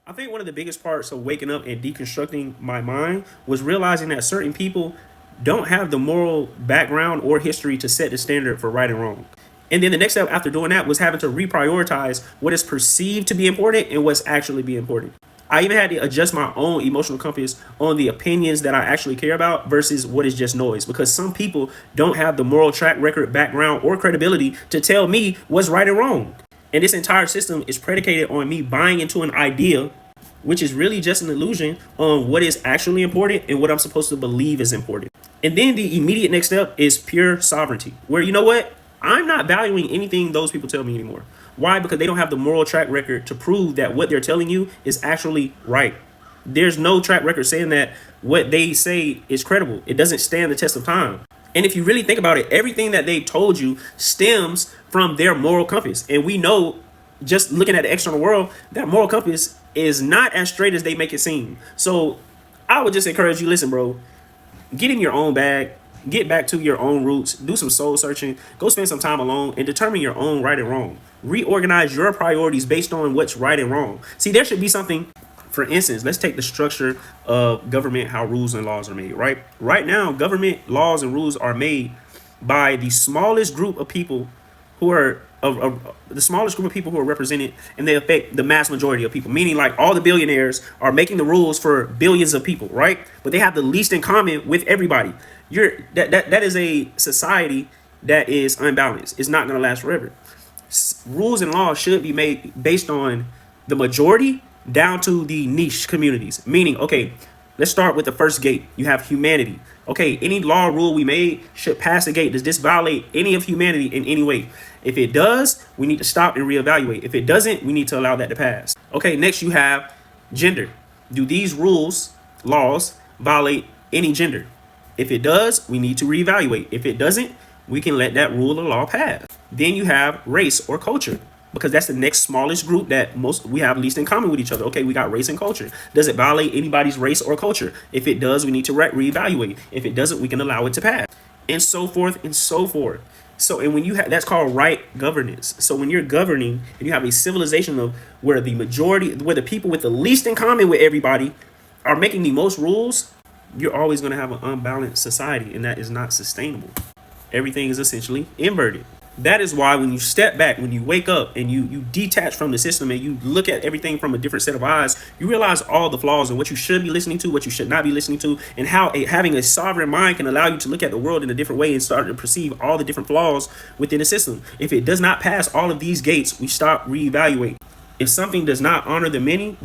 I think one of the biggest parts of waking up and deconstructing my mind was realizing that certain people don't have the moral background or history to set the standard for right and wrong. And then the next step after doing that was having to reprioritize what is perceived to be important and what's actually be important. I even had to adjust my own emotional compass on the opinions that I actually care about versus what is just noise, because some people don't have the moral track record, background, or credibility to tell me what's right and wrong. And this entire system is predicated on me buying into an idea, which is really just an illusion on what is actually important and what I'm supposed to believe is important. And then the immediate next step is pure sovereignty, where you know what? I'm not valuing anything those people tell me anymore. Why? Because they don't have the moral track record to prove that what they're telling you is actually right. There's no track record saying that what they say is credible. It doesn't stand the test of time. And if you really think about it, everything that they've told you stems from their moral compass. And we know, just looking at the external world, that moral compass is not as straight as they make it seem. So I would just encourage you, listen, bro, get in your own bag, get back to your own roots, do some soul searching, go spend some time alone and determine your own right and wrong. Reorganize your priorities based on what's right and wrong. See, there should be something. For instance, let's take the structure of government, how rules and laws are made, right? Right now, government laws and rules are made by the smallest group of people who are the smallest group of people who are represented, and they affect the mass majority of people, meaning like all the billionaires are making the rules for billions of people, right? But they have the least in common with everybody. That is a society that is unbalanced. It's not going to last forever. Rules and laws should be made based on the majority down to the niche communities, meaning, okay, let's start with the first gate. You have humanity. Okay, any law or rule we made should pass the gate. Does this violate any of humanity in any way? If it does, we need to stop and reevaluate. If it doesn't, we need to allow that to pass. Okay, next you have gender. Do these rules, laws, violate any gender? If it does, we need to reevaluate. If it doesn't, we can let that rule or law pass. Then you have race or culture, because that's the next smallest group that we have least in common with each other. Okay, we got race and culture. Does it violate anybody's race or culture? If it does, we need to reevaluate. If it doesn't, we can allow it to pass, and so forth and so forth. So, and when you have, that's called right governance. So when you're governing and you have a civilization of where the majority, where the people with the least in common with everybody are making the most rules, you're always going to have an unbalanced society, and that is not sustainable. Everything is essentially inverted. That is why when you step back, when you wake up and you detach from the system and you look at everything from a different set of eyes, you realize all the flaws and what you should be listening to, what you should not be listening to, and how having a sovereign mind can allow you to look at the world in a different way and start to perceive all the different flaws within the system. If it does not pass all of these gates, we stop, reevaluate. If something does not honor the many,